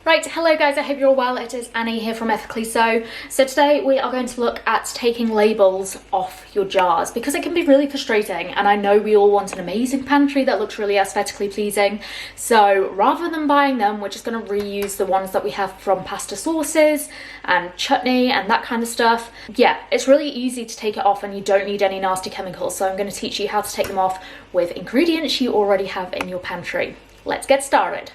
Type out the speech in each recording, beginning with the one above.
Right, hello guys, I hope you're all well. It is Annie here from Ethically So. So today we are going to look at taking labels off your jars because it can be really frustrating, and I know we all want an amazing pantry that looks really aesthetically pleasing. So rather than buying them, we're just going to reuse the ones that we have from pasta sauces and chutney and that kind of stuff. Yeah, it's really easy to take it off and you don't need any nasty chemicals. So I'm going to teach you how to take them off with ingredients you already have in your pantry. Let's get started.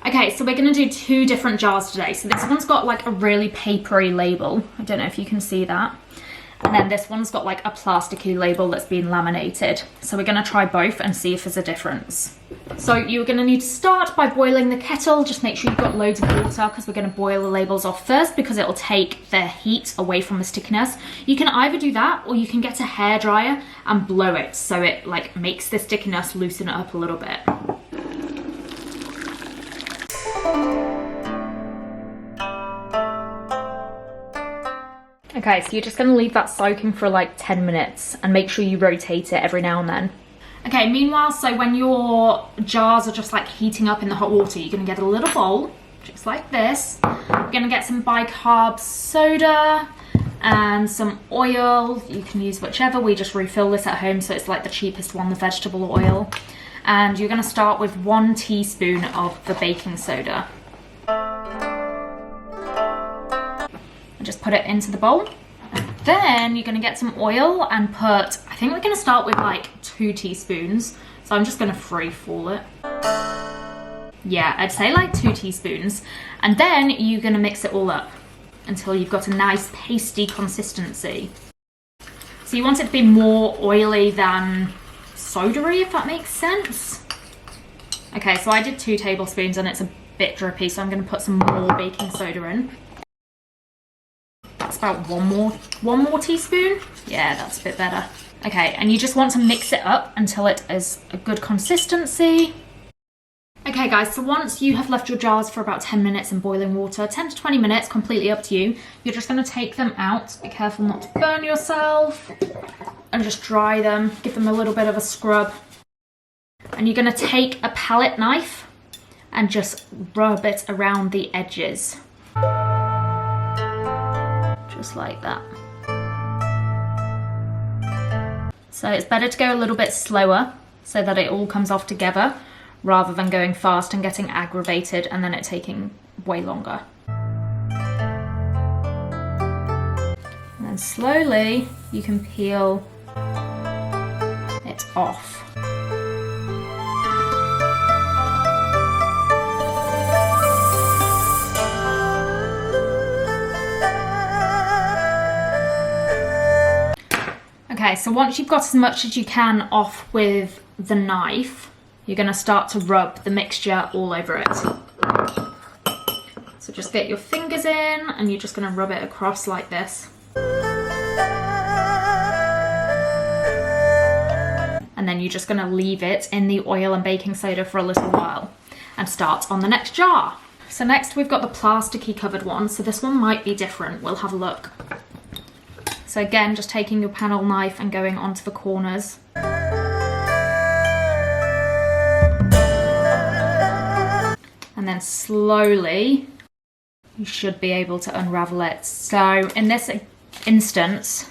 Okay, so we're going to do two different jars today. So this one's got like a really papery label. I don't know if you can see that. And then this one's got like a plasticky label that's been laminated. So we're going to try both and see if there's a difference. So you're going to need to start by boiling the kettle. Just make sure you've got loads of water because we're going to boil the labels off first because it'll take the heat away from the stickiness. You can either do that or you can get a hairdryer and blow it so it like makes the stickiness loosen it up a little bit. Okay, so you're just going to leave that soaking for like 10 minutes and make sure you rotate it every now and then. Okay, meanwhile, so when your jars are just like heating up in the hot water, you're going to get a little bowl, just like this. You're going to get some bicarb soda and some oil. You can use whichever. We just refill this at home, so it's like the cheapest one, the vegetable oil. And you're going to start with 1 teaspoon of the baking soda. Just put it into the bowl. Then you're going to get some oil and put, I think we're going to start with like 2 teaspoons. So I'm just going to free fall it. Yeah, I'd say like 2 teaspoons. And then you're going to mix it all up until you've got a nice pasty consistency. So you want it to be more oily than soda-y, if that makes sense. Okay, so I did 2 tablespoons and it's a bit drippy, so I'm going to put some more baking soda in. That's about one more teaspoon. Yeah, that's a bit better. Okay, and you just want to mix it up until it is a good consistency. Okay guys, so once you have left your jars for about 10 minutes in boiling water, 10 to 20 minutes, completely up to you, you're just going to take them out. Be careful not to burn yourself. And just dry them, give them a little bit of a scrub. And you're going to take a palette knife and just rub it around the edges. Just like that. So it's better to go a little bit slower so that it all comes off together rather than going fast and getting aggravated and then it taking way longer. And then slowly you can peel it off. Okay, so once you've got as much as you can off with the knife, you're going to start to rub the mixture all over it. So just get your fingers in and you're just going to rub it across like this. And then you're just going to leave it in the oil and baking soda for a little while and start on the next jar. So next we've got the plasticky covered one. So this one might be different. We'll have a look. So again, just taking your panel knife and going onto the corners. And then slowly, you should be able to unravel it. So in this instance,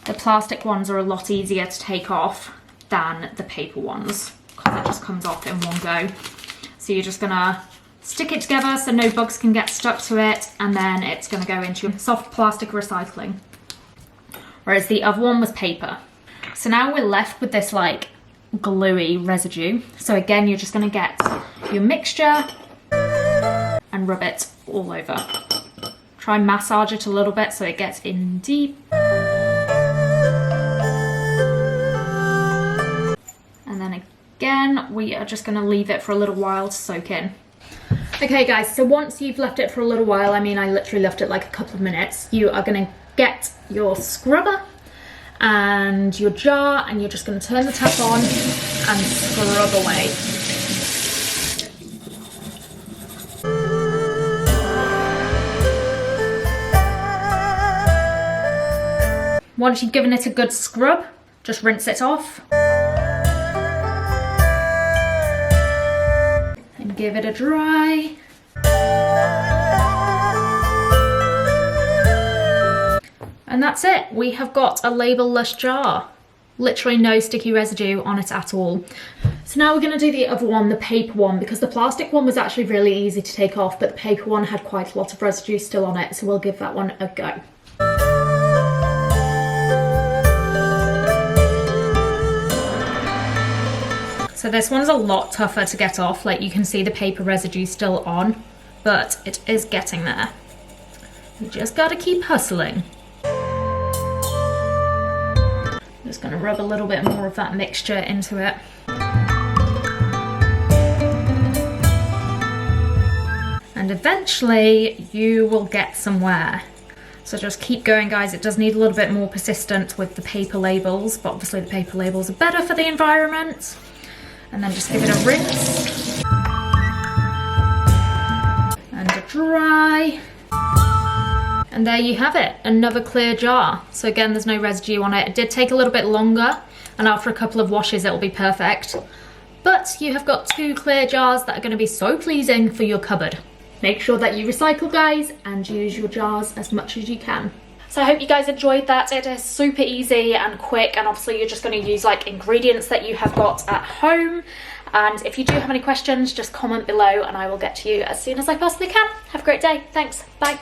the plastic ones are a lot easier to take off than the paper ones because it just comes off in one go. So you're just gonna stick it together so no bugs can get stuck to it, and then it's going to go into your soft plastic recycling. Whereas the other one was paper. So now we're left with this like gluey residue. So again, you're just going to get your mixture and rub it all over. Try and massage it a little bit so it gets in deep. And then again, we are just going to leave it for a little while to soak in. Okay guys, so once you've left it for a little while, I mean I literally left it like a couple of minutes, you are going to get your scrubber and your jar and you're just going to turn the tap on and scrub away. Once you've given it a good scrub, just rinse it off. And give it a dry. And that's it. We have got a label-less jar. Literally no sticky residue on it at all. So now we're going to do the other one, the paper one, because the plastic one was actually really easy to take off, but the paper one had quite a lot of residue still on it, so we'll give that one a go. So this one's a lot tougher to get off, like you can see the paper residue still on, but it is getting there. You just gotta keep hustling. Just gonna rub a little bit more of that mixture into it. And eventually you will get somewhere. So just keep going, guys. It does need a little bit more persistent with the paper labels, but obviously the paper labels are better for the environment. And then just give it a rinse. And a dry. And there you have it, another clear jar. So again, there's no residue on it. It did take a little bit longer, and after a couple of washes, it'll be perfect. But you have got two clear jars that are gonna be so pleasing for your cupboard. Make sure that you recycle, guys, and use your jars as much as you can. So I hope you guys enjoyed that. It is super easy and quick, and obviously you're just gonna use like ingredients that you have got at home. And if you do have any questions, just comment below and I will get to you as soon as I possibly can. Have a great day. Thanks, bye.